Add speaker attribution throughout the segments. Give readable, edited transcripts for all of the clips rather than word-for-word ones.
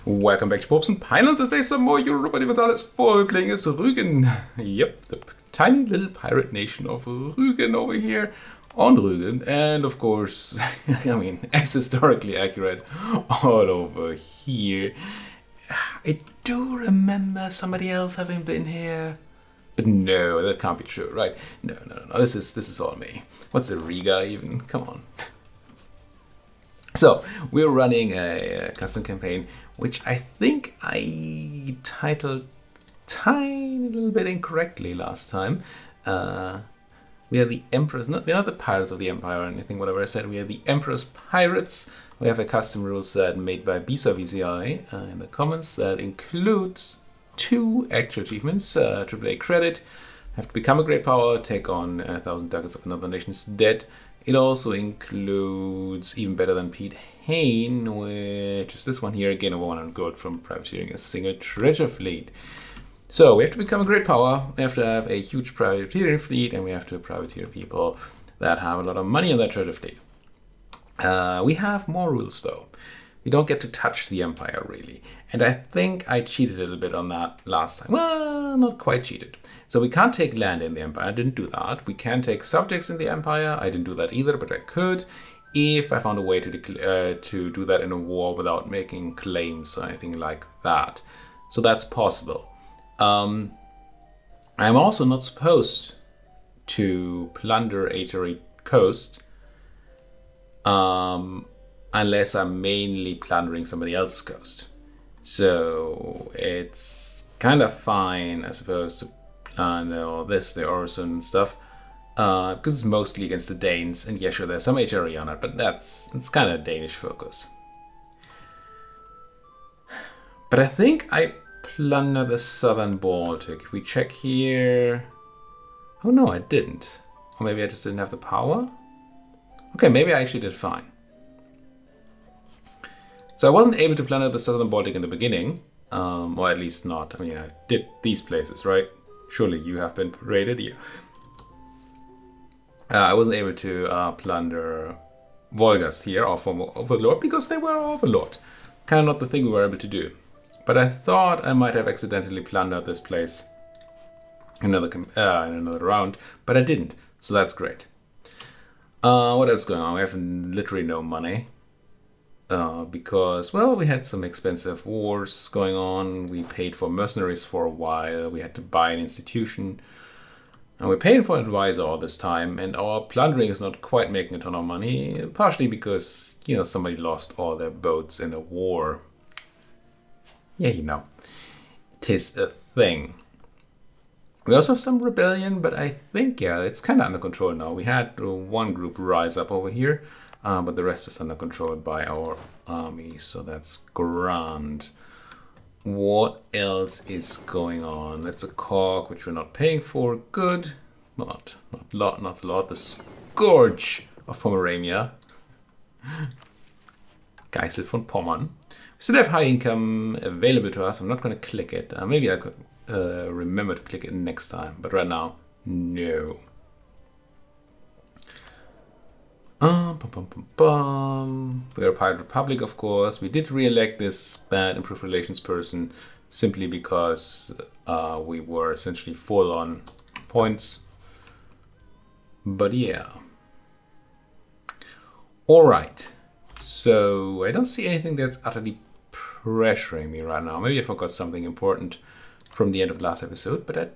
Speaker 1: Welcome back to Popes and Pilots. Let's play some more Europa Universalis IV. We're playing as Rügen. Yep, the tiny little pirate nation of Rügen over here on Rügen. And of course, I mean, as historically accurate all over here. I do remember somebody else having been here. But no, that can't be true, right? No. This is all me. What's the Riga even? Come on. So, we're running a custom campaign, which I think I titled tiny little bit incorrectly last time. We are the Emperors, we're not the Pirates of the Empire or anything, whatever I said. We are the Emperor's Pirates. We have a custom rule set made by bisaVCI in the comments that includes 2 actual achievements. AAA Credit, have to become a great power, take on 1,000 ducats of another nation's debt. It also includes even better than Piet Heyn, which is this one here, again over 100 gold from privateering a single treasure fleet. So we have to become a great power, we have to have a huge privateering fleet, and we have to privateer people that have a lot of money on that treasure fleet. We have more rules though. We don't get to touch the empire really. And I think I cheated a little bit on that last time. Well, not quite cheated. So we can't take land in the empire, I didn't do that. We can take subjects in the empire, I didn't do that either, but I could if I found a way to do that in a war without making claims or anything like that. So that's possible. I'm also not supposed to plunder HRE coast unless I'm mainly plundering somebody else's coast. So it's kind of fine, I suppose, to all this, the Orson and stuff, because it's mostly against the Danes, and yeah, sure, there's some HRE on it, but it's kind of Danish focus. But I think I plunder the southern Baltic. If we check here, oh no, I didn't. Or maybe I just didn't have the power. Okay, maybe I actually did fine. So I wasn't able to plunder the southern Baltic in the beginning, or at least not. I mean, I did these places, right? Surely you have been raided, yeah. I wasn't able to plunder Volgast here, our former overlord, because they were our overlord. Kind of not the thing we were able to do. But I thought I might have accidentally plundered this place in another round, but I didn't, so that's great. What else is going on? We have literally no money. Because, well, we had some expensive wars going on. We paid for mercenaries for a while. We had to buy an institution. And we're paying for an advisor all this time. And our plundering is not quite making a ton of money. Partially because, somebody lost all their boats in a war. Yeah, tis a thing. We also have some rebellion, but I think, it's kind of under control now. We had one group rise up over here. But the rest is under control by our army, so that's grand. What else is going on? That's a cog, which we're not paying for. Good. Not a lot. The Scourge of Pomerania. Geisel von Pommern. We still have high income available to us. I'm not going to click it. Maybe I could remember to click it next time, but right now, no. We are a Pirate Republic, of course. We did re-elect this bad improved relations person simply because we were essentially full on points. But yeah. Alright. So I don't see anything that's utterly pressuring me right now. Maybe I forgot something important from the end of the last episode, but I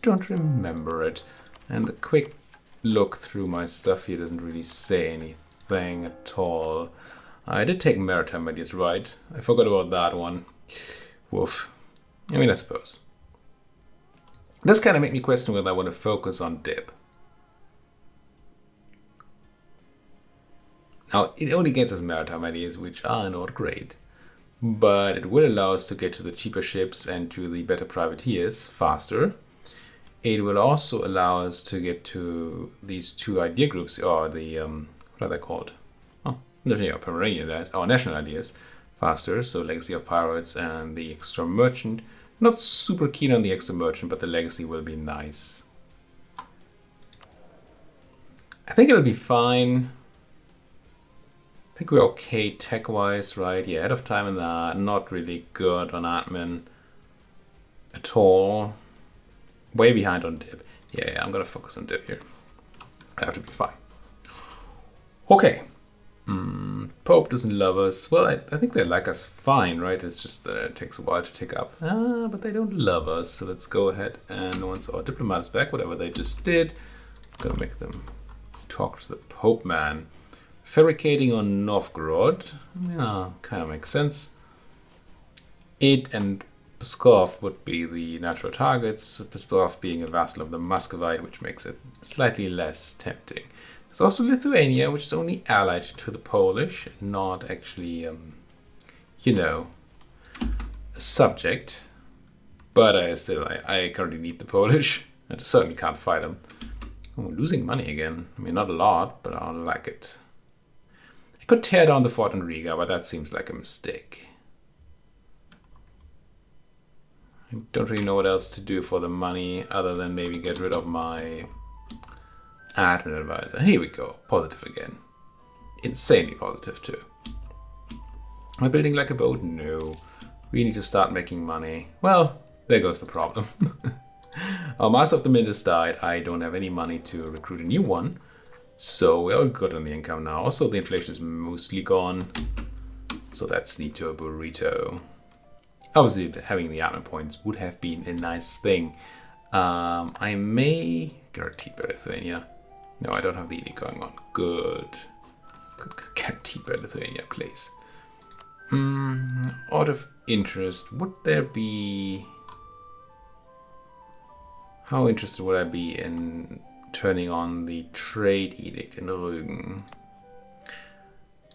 Speaker 1: don't remember it. And the quick look through my stuff here doesn't really say anything at all. I did take maritime ideas, right? I forgot about that one. Woof. I mean, I suppose. This kind of make me question whether I want to focus on dip. Now, it only gets us maritime ideas, which are not great. But it will allow us to get to the cheaper ships and to the better privateers faster. It will also allow us to get to these 2 idea groups, or the, what are they called? Oh, the Pomeranian ideas, our national ideas, faster. So Legacy of Pirates and the Extra Merchant. Not super keen on the Extra Merchant, but the Legacy will be nice. I think it'll be fine. I think we're okay tech-wise, right? Yeah, ahead of time in that. Not really good on admin at all. Way behind on dip. Yeah, I'm gonna focus on dip here. I have to be fine. Okay. Pope doesn't love us. Well, I think they like us fine, right? It's just that it takes a while to tick up. But they don't love us. So let's go ahead and once our diplomat is back, whatever they just did, I'm gonna make them talk to the Pope man. Fabricating on Novgorod. Yeah, kind of makes sense. It and Pskov would be the natural targets. Pskov being a vassal of the Muscovite, which makes it slightly less tempting. There's also Lithuania, which is only allied to the Polish, not actually, you know, a subject. But I currently need the Polish. I certainly can't fight them. Oh, losing money again. I mean, not a lot, but I don't like it. I could tear down the fort in Riga, but that seems like a mistake. I don't really know what else to do for the money other than maybe get rid of my admin advisor. Here we go. Positive again. Insanely positive too. Am I building like a boat? No. We need to start making money. Well, there goes the problem. Our Master of the Mint has died. I don't have any money to recruit a new one. So we're all good on the income now. Also, the inflation is mostly gone. So that's neat to a burrito. Obviously, having the admin points would have been a nice thing. I may guarantee by Lithuania. No, I don't have the edict going on. Good. Guaranteed by Lithuania, please. Out of interest, would there be... How interested would I be in turning on the trade edict in Rügen?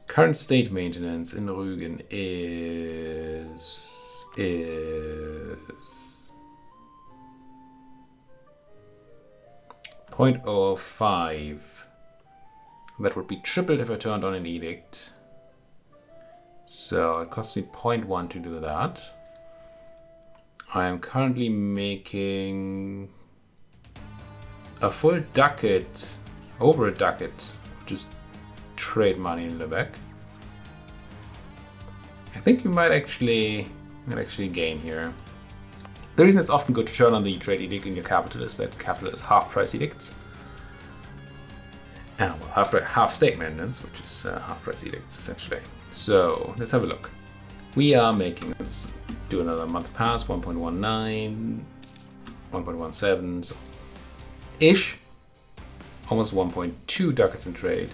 Speaker 1: Current state maintenance in Rügen is 0.05. That would be tripled if I turned on an edict. So it costs me 0.1 to do that. I am currently making a full ducat, over a ducat, of just trade money in Lübeck. I think you might actually gain here. The reason it's often good to turn on the trade edict in your capital is that capital is half price edicts. Well, half state maintenance, which is half price edicts essentially. So let's have a look. We are making, let's do another month pass, 1.19, 1.17, so ish, almost 1.2 ducats in trade.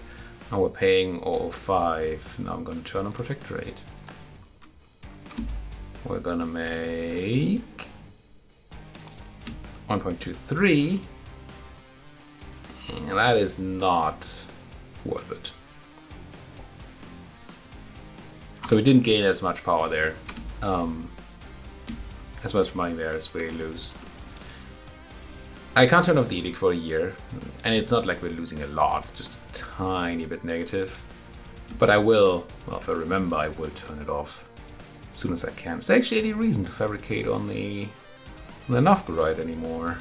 Speaker 1: Now we're paying 0.05. Now I'm going to turn on protectorate. We're going to make 1.23, and that is not worth it. So we didn't gain as much power there, as much money there as we lose. I can't turn off the edict for a year, and it's not like we're losing a lot, just a tiny bit negative. But I will, well, if I remember, I will turn it off as soon as I can. Is there actually any reason to fabricate on the Novgorod anymore?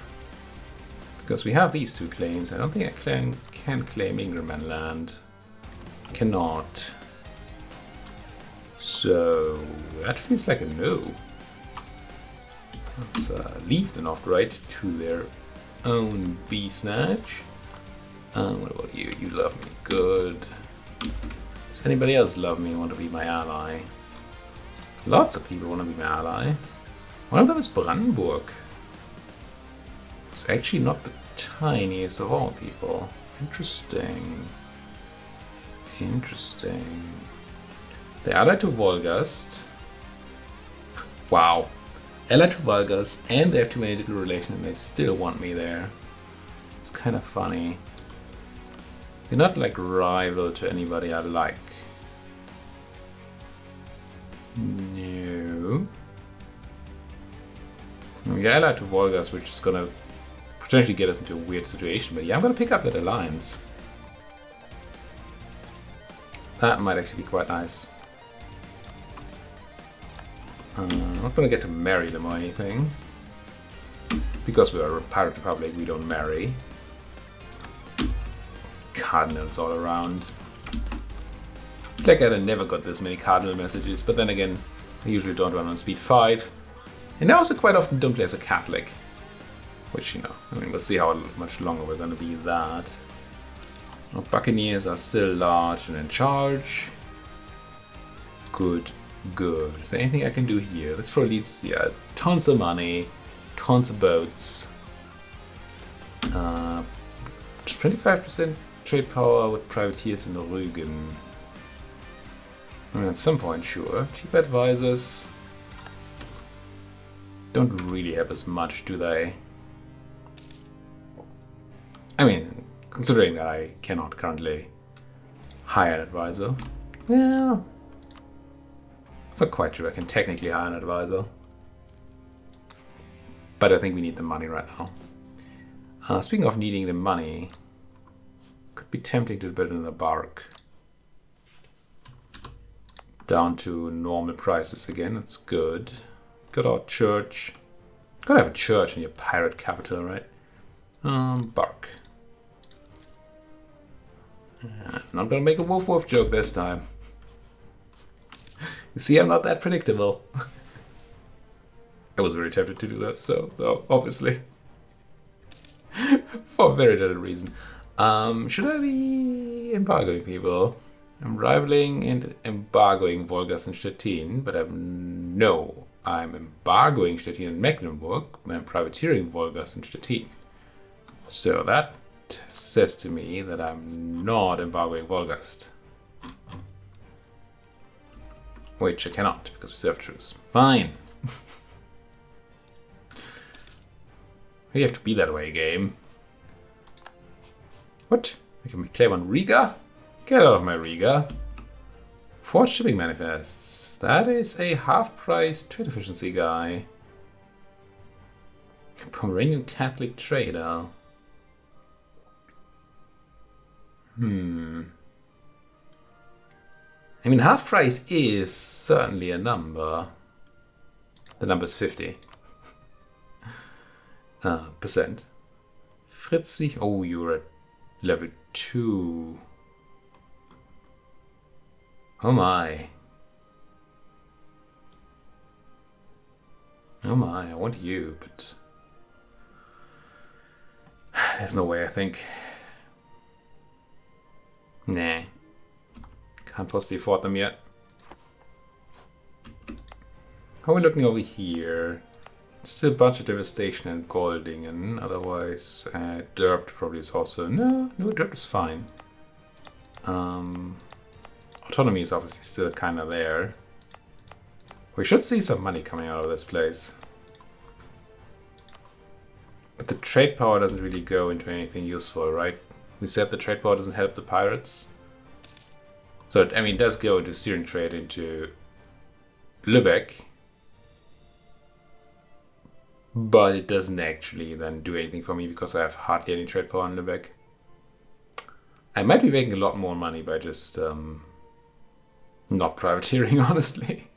Speaker 1: Because we have these two claims. I don't think I can claim Ingerman land. Cannot. So that feels like a no. Let's leave the Novgorod to their own B-snatch. What about you? You love me. Good. Does anybody else love me and want to be my ally? Lots of people want to be my ally. One of them is Brandenburg. It's actually not the tiniest of all people. Interesting. Interesting. They're allied to Wolgast. Wow. Allied to Wolgast, and they have too many little relations and they still want me there. It's kind of funny. You're not like rival to anybody I like. No. You're allied to Wolgast, which is gonna potentially get us into a weird situation, but yeah, I'm gonna pick up that alliance. That might actually be quite nice. I'm not gonna get to marry them or anything. Because we are a pirate republic, we don't marry. Cardinals all around. feel like I never got this many cardinal messages, but then again, I usually don't run on speed 5. And I also quite often don't play as a Catholic. Which, you know, I mean, we'll see how much longer we're going to be that. Our Buccaneers are still large and in charge. Good, good. Is there anything I can do here? Let's probably, yeah, tons of money, tons of boats. 25% trade power with privateers in Rügen. I mean, at some point, sure. Cheap advisors don't really help us much, do they? I mean, considering that I cannot currently hire an advisor. Well, it's not quite true. I can technically hire an advisor. But I think we need the money right now. Speaking of needing the money, could be tempting to build another bark. Down to normal prices again. That's good. Got our church. Gotta have a church in your pirate capital, right? Bark. Not gonna make a wolf joke this time. You see, I'm not that predictable. I was very tempted to do that, so obviously. For very little reason. Should I be embargoing people? I'm rivaling and embargoing Wolgast and Stettin, but I'm embargoing Stettin and Mecklenburg, and I'm privateering Wolgast and Stettin. So that says to me that I'm not embargoing Wolgast. Which I cannot, because we serve truce. Fine. You have to be that way, game. What? I can claim on Riga? Get out of my Riga. Forged shipping manifests. That is a half-price trade efficiency guy. Pomeranian Catholic trader. I mean, half price is certainly a number. The number's 50. Percent. Fritzlich. Oh, you're at level 2. Oh my. Oh my, I want you, but there's no way, I think. Nah. Can't possibly afford them yet. How are we looking over here? Still a bunch of devastation in Goldingen. Otherwise, Derbt probably is also... No, Derbt is fine. Autonomy is obviously still kind of there. We should see some money coming out of this place. But the trade power doesn't really go into anything useful, right? We said the trade power doesn't help the pirates. So, I mean, it does go into steering trade into Lübeck. But it doesn't actually then do anything for me because I have hardly any trade power in Lübeck. I might be making a lot more money by just not privateering, honestly.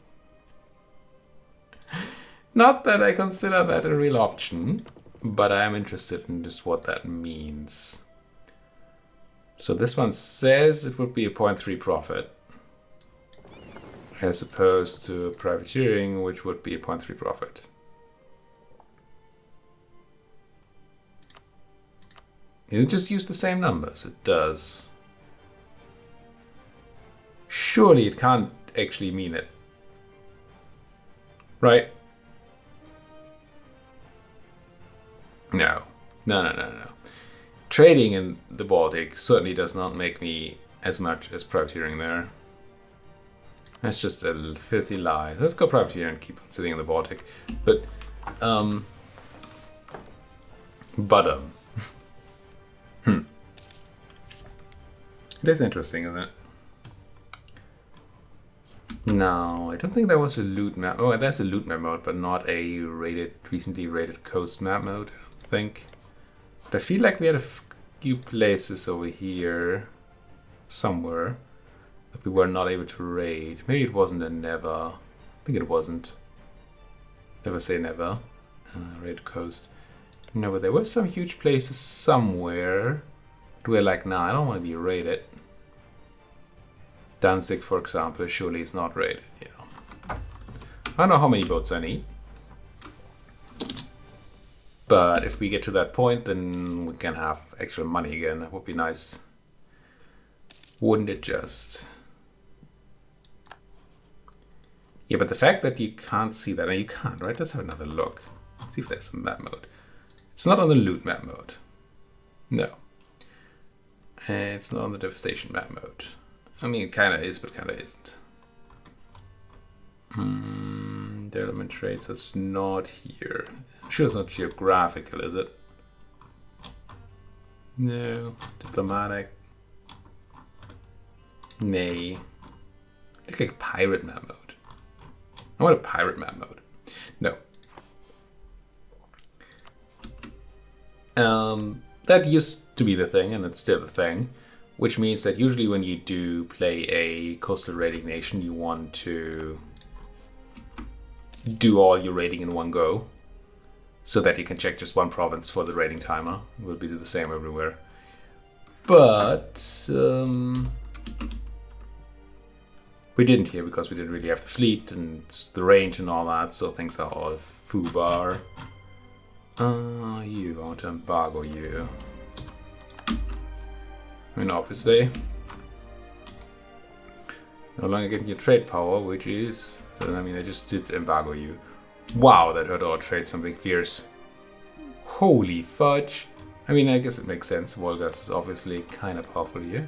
Speaker 1: Not that I consider that a real option, but I am interested in just what that means. So this one says it would be a 0.3 profit, as opposed to privateering, which would be a 0.3 profit. It just use the same numbers. It does. Surely it can't actually mean it. Right? No. No. Trading in the Baltic certainly does not make me as much as privateering there. That's just a filthy lie. Let's go privateer and keep on sitting in the Baltic. But, It is interesting, isn't it? No, I don't think there was a loot map. Oh, there's a loot map mode, but not a recently rated coast map mode, I think. But I feel like we had a few places over here, somewhere, that we were not able to raid. Maybe it wasn't a never. I think it wasn't. Never say never. Raid coast. No, but there were some huge places somewhere. We're like, nah, I don't want to be raided. Danzig, for example, surely is not rated. Yeah. I don't know how many boats I need. But if we get to that point, then we can have extra money again. That would be nice. Wouldn't it just? Yeah, but the fact that you can't see that, and you can't, right? Let's have another look. See if there's a map mode. It's not on the loot map mode. No. And it's not on the devastation map mode. I mean, it kind of is, but kind of isn't. Development traits is not here. I'm sure it's not geographical, is it? No. Diplomatic. Nay. Looks like pirate map mode. I want a pirate map mode. No. That used to be the thing, and it's still the thing, which means that usually when you do play a coastal raiding nation, you want to do all your raiding in one go, so that you can check just one province for the raiding timer. It will be the same everywhere. But we didn't here because we didn't really have the fleet and the range and all that, so things are all foobar. I want to embargo you. I mean, obviously, no longer getting your trade power, which is, I mean, I just did embargo you. Wow, that hurt our trade something fierce. Holy fudge. I mean, I guess it makes sense. Volgas is obviously kind of powerful here.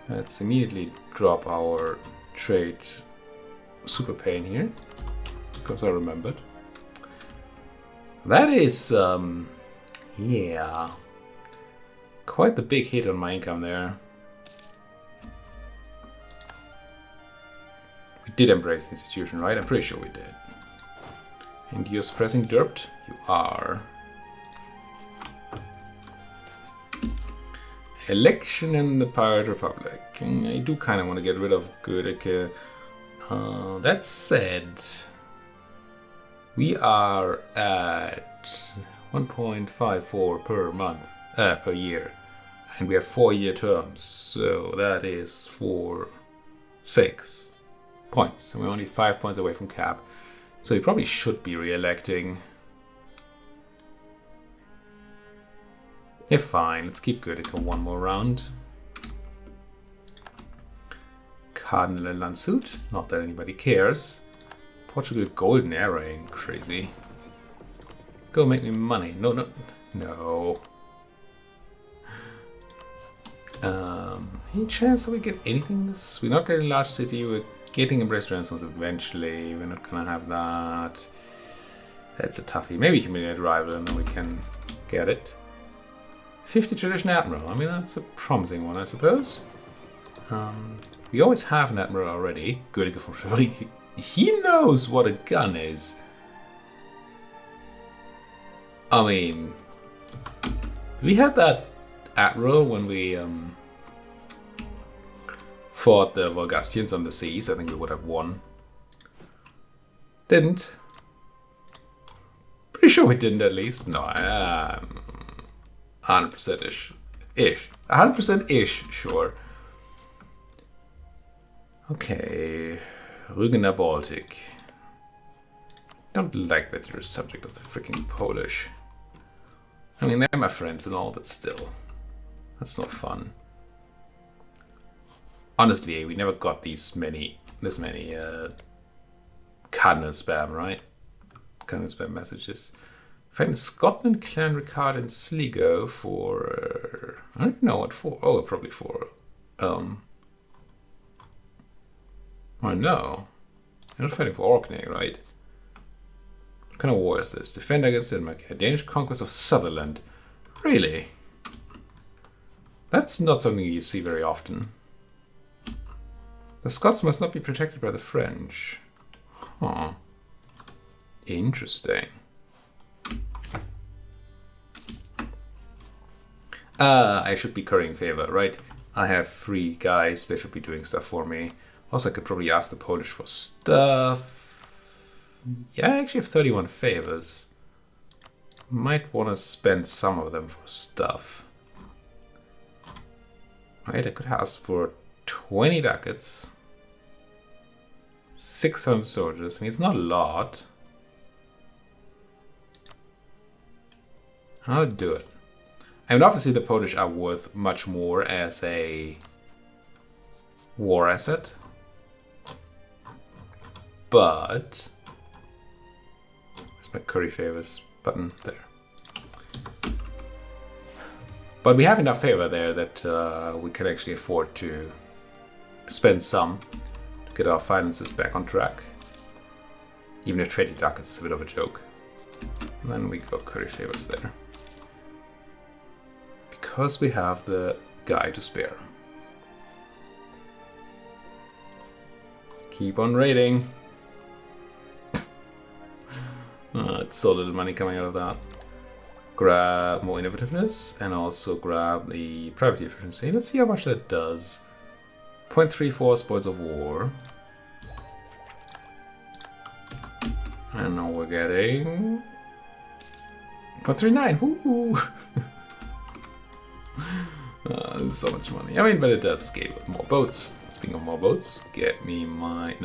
Speaker 1: Let's immediately drop our trade super pain here, because I remembered. That is, yeah, quite the big hit on my income there. We did embrace the institution, right? I'm pretty sure we did. And you're suppressing derped? You are. Election in the Pirate Republic. And I do kind of want to get rid of Gödeke. That said, we are at 1.54 per month, per year, and we have 4-year terms, so that is for 6 points, and we're only 5 points away from cap, so we probably should be re-electing. Yeah, fine, let's keep Gödeke one more round. Cardinal and Landshut, not that anybody cares. Portugal golden arraying, crazy. Go make me money. No, no, no. Any chance that we get anything in this? We're not getting a large city. We're getting embraced renaissance eventually. We're not gonna have that. That's a toughie. Maybe humiliate rival and then we can get it. 50 tradition admiral. I mean, that's a promising one, I suppose. We always have an admiral already. Gödeke from Chevalier. He knows what a gun is. I mean, we had that admiral when we fought the Volgastians on the seas. I think we would have won. Didn't. Pretty sure we didn't, at least. No, 100%-ish. 100%-ish, sure. Okay. Rügen Baltic. Don't like that you're a subject of the freaking Polish. I mean, they're my friends and all, but still. That's not fun. Honestly, we never got this many cardinal spam, right? Cardinal spam messages. Find Scotland, Clan Ricard, and Sligo for... I don't know what for. Oh, probably for... Oh no. You're not fighting for Orkney, right? What kind of war is this? Defend against Denmark. A Danish conquest of Sutherland. Really? That's not something you see very often. The Scots must not be protected by the French. Huh. Interesting. I should be currying favor, right? I have 3 guys. They should be doing stuff for me. Also, I could probably ask the Polish for stuff. Yeah, I actually have 31 favors. Might want to spend some of them for stuff. Right, I could ask for 20 ducats. 600 soldiers. I mean, it's not a lot. I'll do it. I mean, obviously the Polish are worth much more as a war asset. But... where's my curry favors button? There. But we have enough favor there that we can actually afford to spend some to get our finances back on track. Even if trading ducats is a bit of a joke. And then we go curry favors there. Because we have the guy to spare. Keep on raiding. It's so little money coming out of that. Grab more innovativeness and also grab the privacy efficiency. Let's see how much that does. 0.34 spoils of war. And now we're getting 0.39. Woo! So much money. I mean, but it does scale with more boats. Speaking of more boats, get me my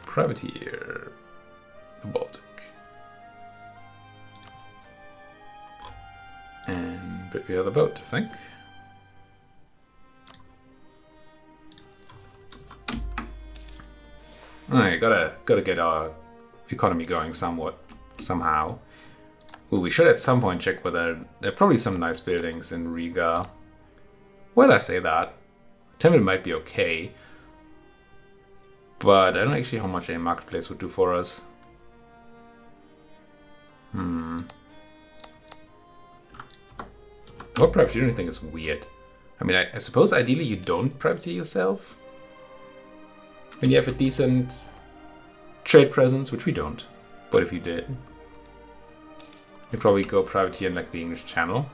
Speaker 1: privateer. The Baltic. And put the other boat, I think. Alright, gotta get our economy going somewhat, somehow. Ooh, we should at some point check whether there are probably some nice buildings in Riga. Well, I say that. Temple might be okay. But I don't know actually how much a marketplace would do for us. What privateering thing is weird? I mean, I suppose ideally you don't privateer yourself. When you have a decent trade presence, which we don't. But if you did, you'd probably go privateer in like the English Channel.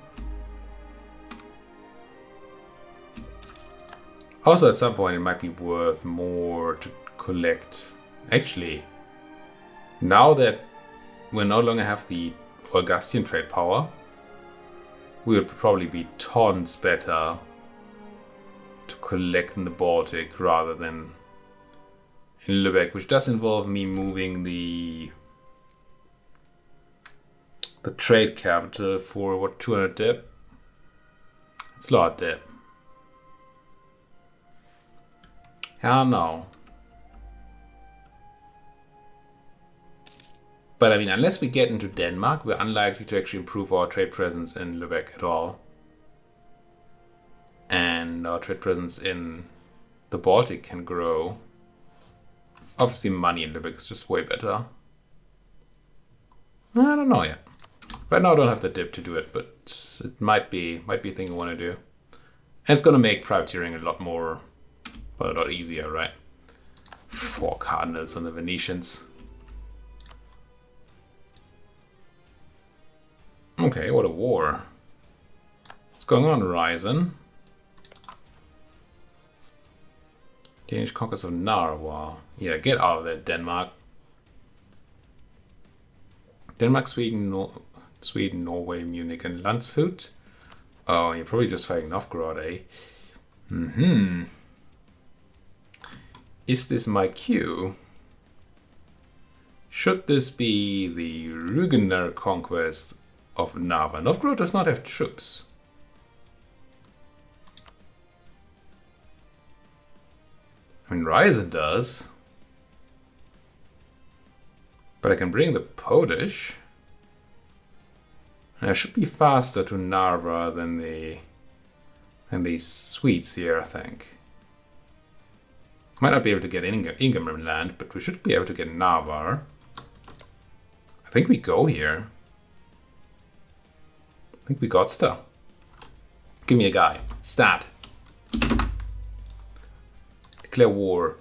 Speaker 1: Also, at some point, it might be worth more to collect. Actually, now that we no longer have the Augustian trade power, we would probably be tons better to collect in the Baltic rather than in Lübeck, which does involve me moving the trade capital for what, 200 dip? It's a lot of dip. Hell no. But I mean, unless we get into Denmark, we're unlikely to actually improve our trade presence in Lübeck at all. And our trade presence in the Baltic can grow. Obviously, money in Lübeck is just way better. I don't know yet. Right now, I don't have the dip to do it, but it might be a thing I want to do. And it's going to make privateering a lot more, well, a lot easier, right? 4 cardinals on the Venetians. Okay, what a war. What's going on, Ryzen? Danish conquest of Narwa. Yeah, get out of there, Denmark. Denmark, Sweden, Sweden, Norway, Munich, and Landshut. Oh, you're probably just fighting Novgorod, eh? Is this my cue? Should this be the Rügener conquest of Narva? Novgorod does not have troops. I mean, Ryzen does. But I can bring the Polish. And I should be faster to Narva than the Swedes here, I think. Might not be able to get Ingerman land, but we should be able to get Narva. I think we go here. I think we got stuff. Give me a guy. Stat. Declare war.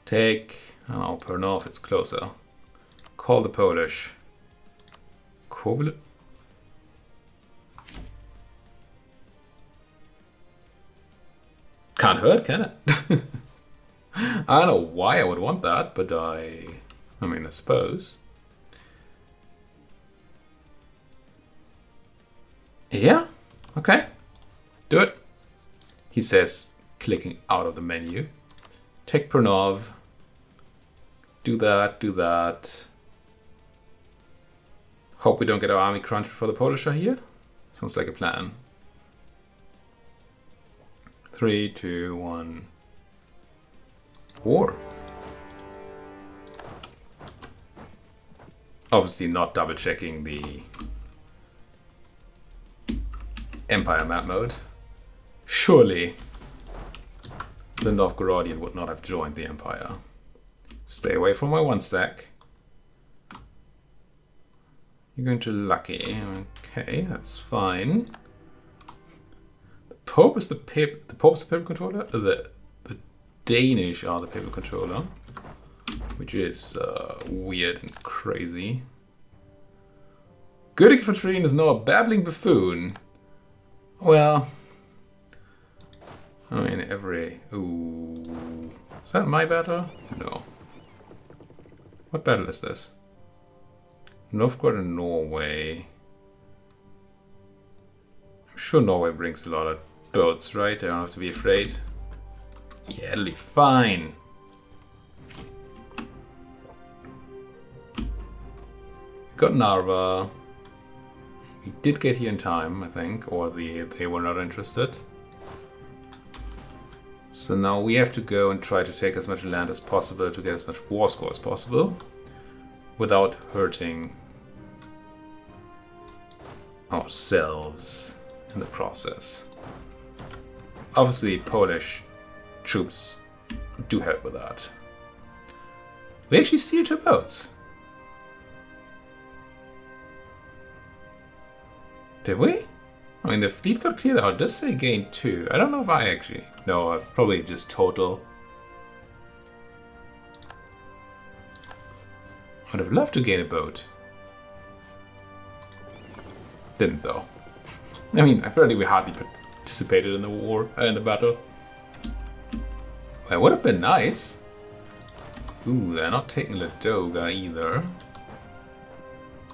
Speaker 1: Take... oh, Pernov, it's closer. Call the Polish. Koblet? Can't hurt, can it? I don't know why I would want that, but I mean, I suppose. Yeah, okay. Do it. He says, clicking out of the menu. Take Pernov. Do that, do that. Hope we don't get our army crunch before the Polish are here. Sounds like a plan. 3, 2, 1. War. Obviously not double checking the Empire map mode. Surely the Novgorodian would not have joined the Empire. Stay away from my 1 stack. You're going to Lucky. Okay, that's fine. The Pope is the Pope's the papal controller. The Danish are the papal controller, which is weird and crazy. Goethe von Schwerin is now a babbling buffoon. Well, I mean ooh, is that my battle? No. What battle is this? Novgorod and Norway. I'm sure Norway brings a lot of boats, right? I don't have to be afraid. Yeah, it'll be fine. Got Narva. We did get here in time, I think, or they were not interested. So now we have to go and try to take as much land as possible to get as much war score as possible without hurting ourselves in the process. Obviously, Polish troops do help with that. We actually sealed 2 boats. Did we? I mean, the fleet got cleared out. It does say gained 2. I don't know if I actually... No, probably just total. I'd have loved to gain a boat. Didn't though. I mean, apparently we hardly participated in the war, in the battle. Well, it would have been nice. Ooh, they're not taking Ladoga either.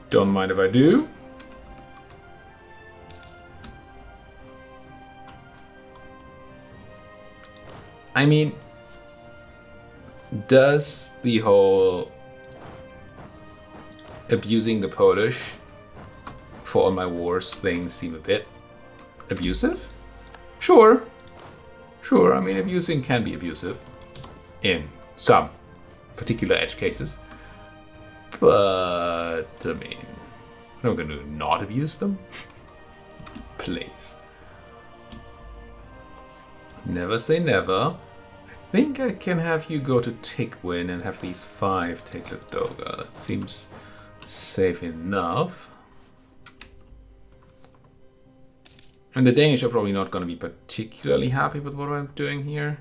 Speaker 1: Don't mind if I do. I mean, does the whole abusing the Polish for all my wars thing seem a bit abusive? Sure. Sure, I mean, abusing can be abusive in some particular edge cases. But, I mean, I'm going to not abuse them. Please. Never say never. I think I can have you go to Tikwin and have these 5 take Ladoga. That seems safe enough. And the Danish are probably not going to be particularly happy with what I'm doing here.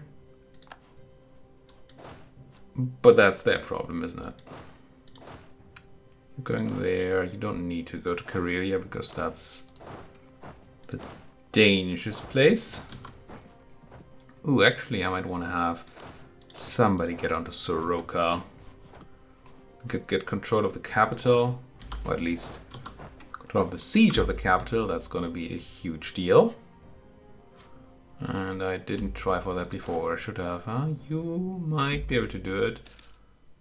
Speaker 1: But that's their problem, isn't it? You're going there. You don't need to go to Karelia because that's the Danish place. Ooh, actually, I might want to have somebody get onto Soroka. Get control of the capital, or at least control of the siege of the capital. That's going to be a huge deal. And I didn't try for that before. I should have, huh? You might be able to do it.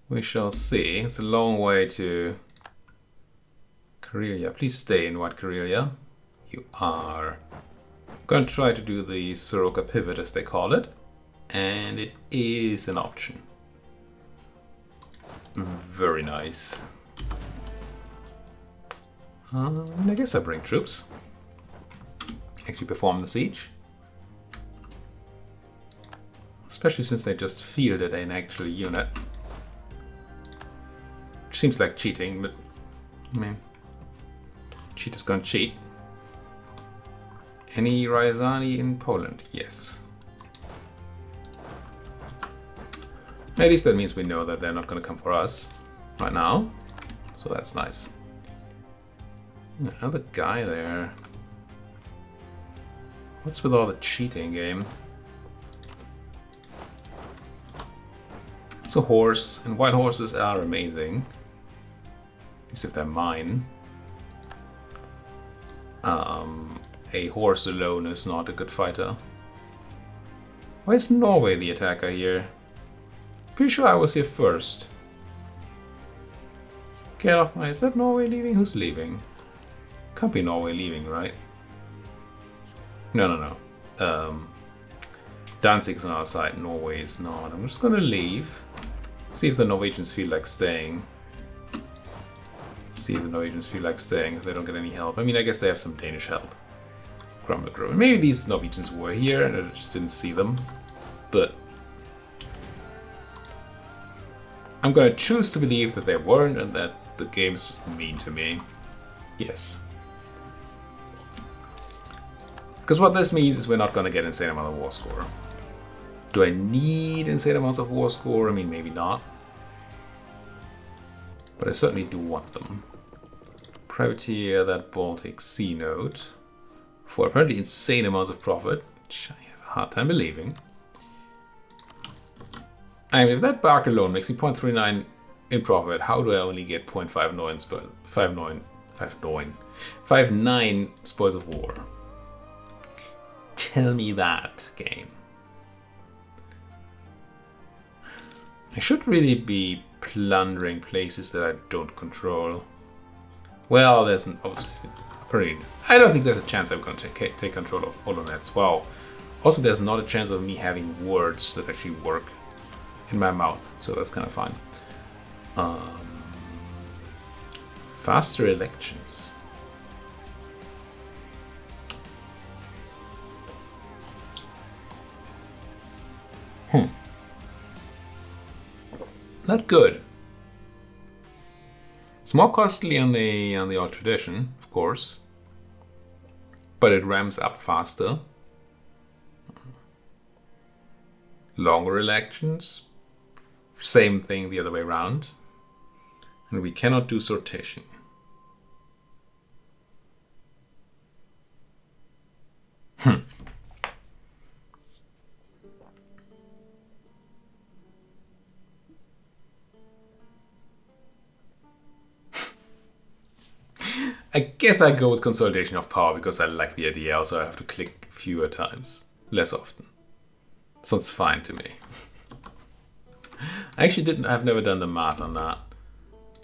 Speaker 1: We shall see. It's a long way to Karelia. Please stay in White Karelia. You are. I'm going to try to do the Soroka pivot, as they call it. And it is an option. Very nice. I guess I bring troops. Actually perform the siege. Especially since they just fielded an actual unit. Which seems like cheating, but I mean, cheat is gonna cheat. Any Ryazani in Poland? Yes. At least that means we know that they're not gonna come for us right now. So that's nice. Another guy there. What's with all the cheating game? It's a horse, and white horses are amazing. At least if they're mine. A horse alone is not a good fighter. Why is Norway the attacker here? Pretty sure I was here first. Get off my... Is that Norway leaving? Who's leaving? Can't be Norway leaving, right? No. Danzig's on our side. Norway is not. I'm just gonna leave. See if the Norwegians feel like staying. See if the Norwegians feel like staying if they don't get any help. I mean, I guess they have some Danish help. Grumble. Maybe these Norwegians were here and I just didn't see them. But I'm gonna choose to believe that they weren't and that the game is just mean to me. Yes. Because what this means is we're not gonna get insane amount of war score. Do I need insane amounts of war score? I mean, maybe not. But I certainly do want them. Privateer that Baltic Sea node for apparently insane amounts of profit, which I have a hard time believing. I mean, if that bark alone makes me 0.39 in profit, how do I only get 0.59 spoils of war? Tell me that, game. I should really be plundering places that I don't control. Well, there's an obviously pretty. I don't think there's a chance I'm going to take control of Holonets. Wow. Also, there's not a chance of me having words that actually work in my mouth, so that's kind of fine. Faster elections. Not good. It's more costly on the old tradition, of course, but it ramps up faster. Longer elections, same thing the other way around, and we cannot do sortation. I guess I go with consolidation of power because I like the idea. Also, I have to click fewer times, less often. So it's fine to me. I actually I've never done the math on that.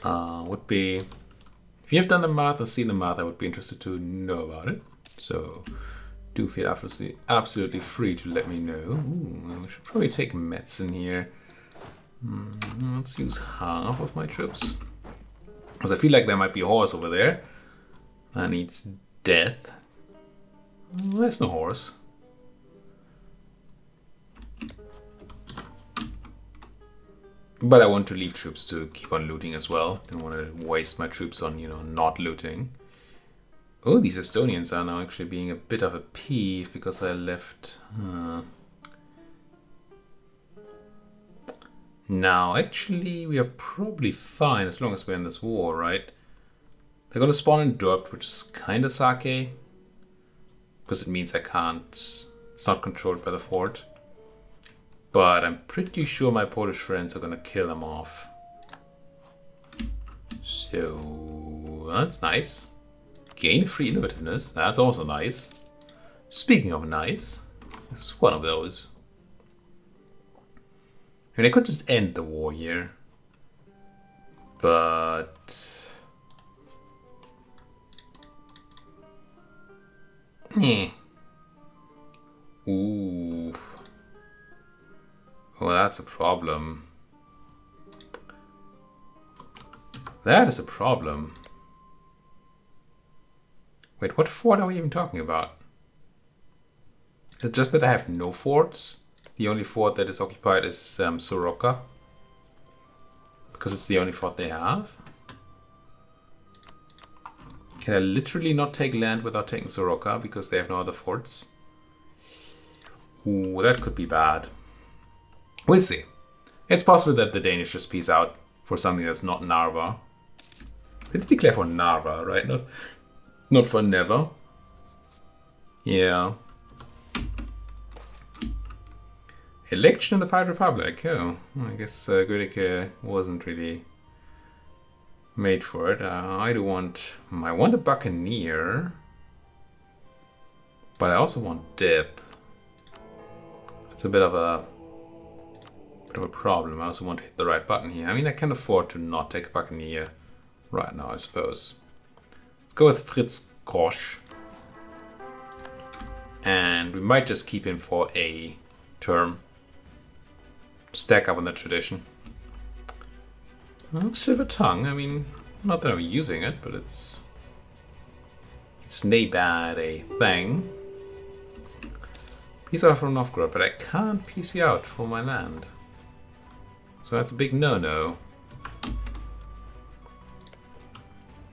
Speaker 1: If you have done the math or seen the math, I would be interested to know about it. So do feel absolutely free to let me know. Ooh, I should probably take medicine here. Let's use half of my troops. Because I feel like there might be a horse over there. That needs death. There's no horse. But I want to leave troops to keep on looting as well. Don't want to waste my troops on, not looting. Oh, these Estonians are now actually being a bit of a peeve because I left. Now, actually, we are probably fine as long as we're in this war, right? They're going to spawn in Dorpt, which is kind of sake. Because it means I can't... It's not controlled by the fort. But I'm pretty sure my Polish friends are going to kill them off. So... That's nice. Gain free innovativeness. That's also nice. Speaking of nice, this is one of those. I mean, I could just end the war here. But... Ooh. Well, that's a problem. That is a problem. Wait, what fort are we even talking about? Is it just that I have no forts? The only fort that is occupied is Soroka? Because it's the only fort they have? Can I literally not take land without taking Soroka because they have no other forts? Ooh, that could be bad. We'll see. It's possible that the Danish just peace out for something that's not Narva. They did declare for Narva, right? Not for Never. Yeah. Election in the Pirate Republic. Oh, I guess Gödeke wasn't really made for it. I want a Buccaneer, but I also want Dip. It's a bit of a problem. I also want to hit the right button here. I mean, I can afford to not take a Buccaneer right now, I suppose. Let's go with Fritz Grosch. And we might just keep him for a term. Stack up on that tradition. Silver Tongue, I mean, not that I'm using it, but it's nae bad a thing. Peace out from Novgorod, but I can't peace you out for my land. So that's a big no-no.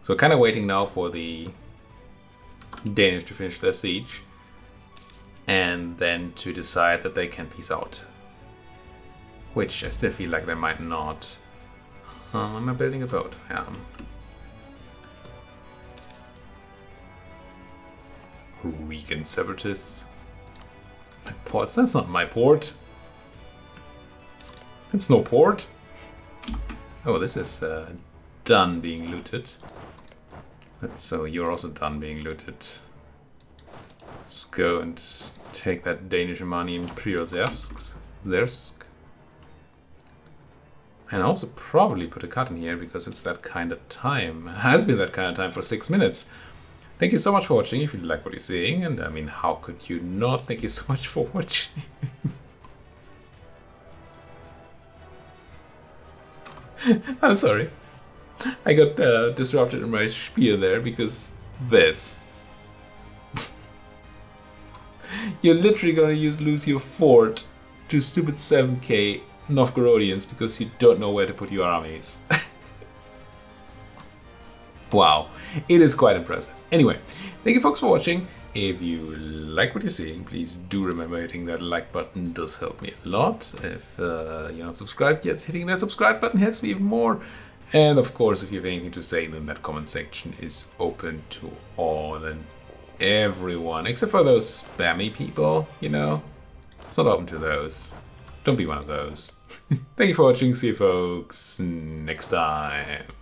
Speaker 1: So we're kind of waiting now for the Danish to finish their siege. And then to decide that they can peace out. Which I still feel like they might not. Am I building a boat? I am. Rügen separatists. My ports? That's not my port. It's no port. Oh, this is done being looted. So you're also done being looted. Let's go and take that Danish money in Zersk. And also probably put a cut in here because it's that kind of time. It has been that kind of time for 6 minutes. Thank you so much for watching if you like what you're seeing. And I mean, how could you not? Thank you so much for watching. I'm sorry. I got disrupted in my spiel there because this. You're literally gonna lose your fort to stupid 7k Novgorodians because you don't know where to put your armies. Wow, it is quite impressive. Anyway, thank you folks for watching. If you like what you're seeing, please do remember hitting that like button. It does help me a lot. If you're not subscribed yet, hitting that subscribe button helps me even more. And of course, if you have anything to say, then that comment section is open to all and everyone, except for those spammy people, you know. It's not open to those. Don't be one of those. Thank you for watching. See you folks next time.